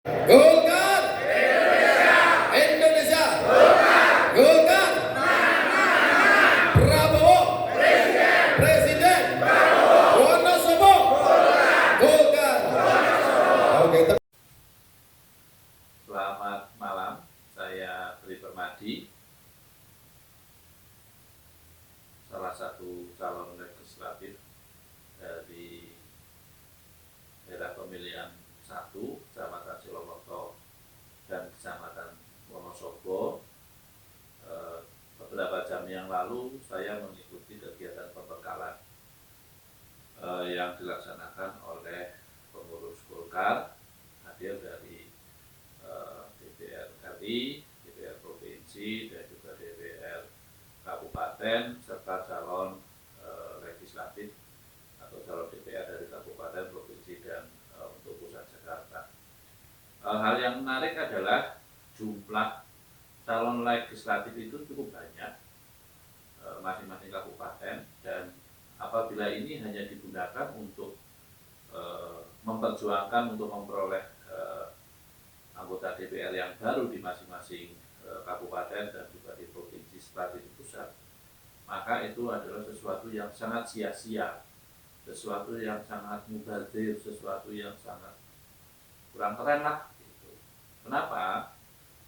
Golkar Indonesia, Golkar Prabowo Presiden, Wonosobo Golkar. Oke, Selamat malam, saya Tri Permadi, salah satu calon legislatif dari daerah pemilihan 1, Kecamatan Silomerto dan Kecamatan Wonosobo. Beberapa jam yang lalu saya mengikuti kegiatan pembekalan yang dilaksanakan oleh pengurus Golkar, hadir dari DPR RI, DPR Provinsi, dan juga DPR Kabupaten, serta calon legislatif atau calon DPR dari Kabupaten, Provinsi, dan untuk Pusat Jakarta. Hal yang menarik adalah jumlah calon legislatif itu cukup banyak, masing-masing kabupaten, dan apabila ini hanya digunakan untuk memperjuangkan untuk memperoleh anggota DPR yang baru di masing-masing kabupaten dan juga di provinsi serta di pusat, maka itu adalah sesuatu yang sangat sia-sia, sesuatu yang sangat mubazir, sesuatu yang sangat kurang keren lah gitu. Kenapa?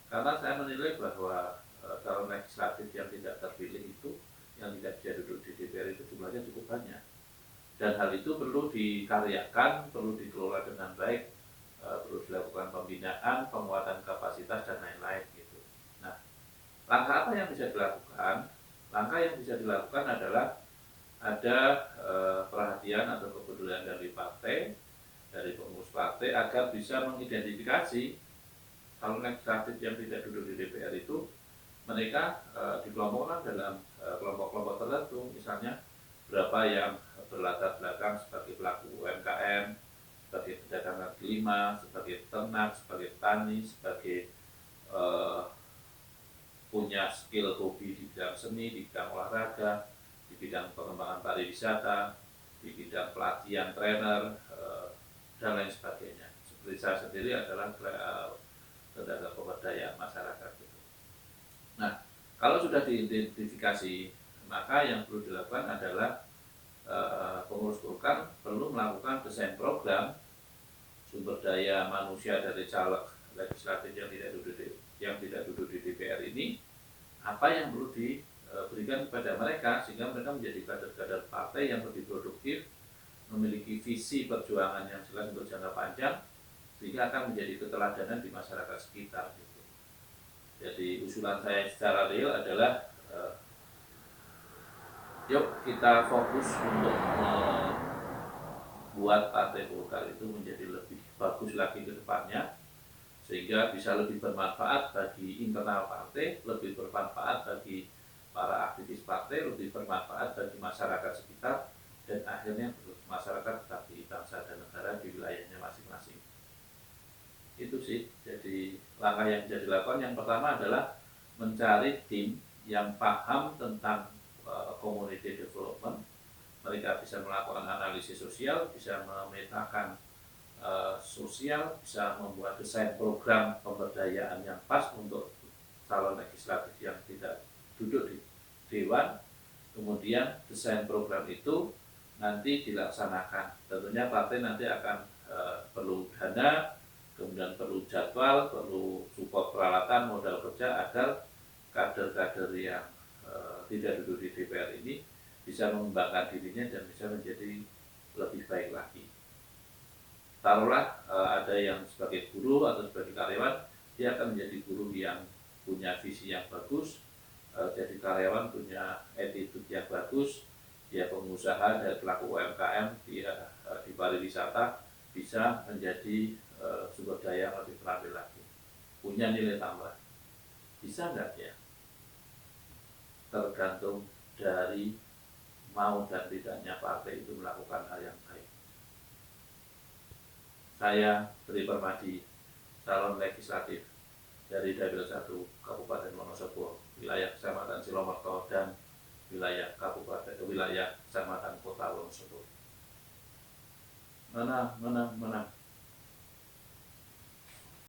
Karena saya menilai bahwa calon legislatif yang tidak terpilih itu, yang tidak bisa duduk di DPR itu jumlahnya cukup banyak, dan hal itu perlu dikaryakan, perlu dikelola dengan baik, perlu dilakukan pembinaan, penguatan kapasitas, dan lain-lain gitu. Nah, langkah apa yang bisa dilakukan? Langkah yang bisa dilakukan adalah ada perhatian atau kepedulian dari partai, dari pengurus partai, agar bisa mengidentifikasi calon legislatif yang tidak duduk di DPR itu, mereka dikelompokkan dalam kelompok-kelompok tertentu, misalnya berapa yang berlatar belakang sebagai pelaku UMKM, sebagai pedagang kaki lima, sebagai peternak, sebagai petani, sebagai punya skill hobi di bidang seni, di bidang olahraga, di bidang pengembangan pariwisata, di bidang pelatihan trainer, dan lain sebagainya. Seperti saya sendiri adalah tenaga pemberdayaan masyarakat gitu. Nah, kalau sudah diidentifikasi, maka yang perlu dilakukan adalah pengurus Golkar perlu melakukan desain program sumber daya manusia dari caleg legislatif yang tidak duduk di DPR ini, apa yang perlu diberikan kepada mereka sehingga mereka menjadi kader-kader partai yang lebih produktif, memiliki visi perjuangan yang jelas untuk jangka panjang, sehingga akan menjadi keteladanan di masyarakat sekitar gitu. Jadi usulan saya secara real adalah yuk kita fokus untuk membuat Partai Golkar itu menjadi lebih bagus lagi ke depannya, sehingga bisa lebih bermanfaat bagi internal partai, lebih bermanfaat bagi para aktivis partai, lebih bermanfaat bagi masyarakat sekitar, dan akhirnya masyarakat bagi bangsa dan negara di wilayahnya masing-masing. Itu sih, jadi langkah yang bisa dilakukan yang pertama adalah mencari tim yang paham tentang community development. Mereka bisa melakukan analisis sosial, bisa memetakan sosial, bisa membuat desain program pemberdayaan yang pas untuk calon legislatif yang tidak duduk di dewan. Kemudian desain program itu nanti dilaksanakan. Tentunya partai nanti akan perlu dana, kemudian perlu jadwal, perlu support peralatan, modal kerja agar kader-kader yang tidak duduk di DPR ini bisa mengembangkan dirinya dan bisa menjadi lebih baik lagi. Taruhlah ada yang sebagai guru atau sebagai karyawan, dia akan menjadi guru yang punya visi yang bagus, jadi karyawan punya attitude yang bagus, dia pengusaha dan pelaku UMKM, dia di pariwisata bisa menjadi sumber daya yang lebih terampil lagi, punya nilai tambah. Bisa nggak ya? Tergantung dari mau dan tidaknya partai itu melakukan hal yang baik. Saya Tri Permadi, calon legislatif dari Dapil 1 Kabupaten Wonosobo, wilayah Kecamatan Silomerto dan wilayah Kecamatan Kota Wonosobo. Menang.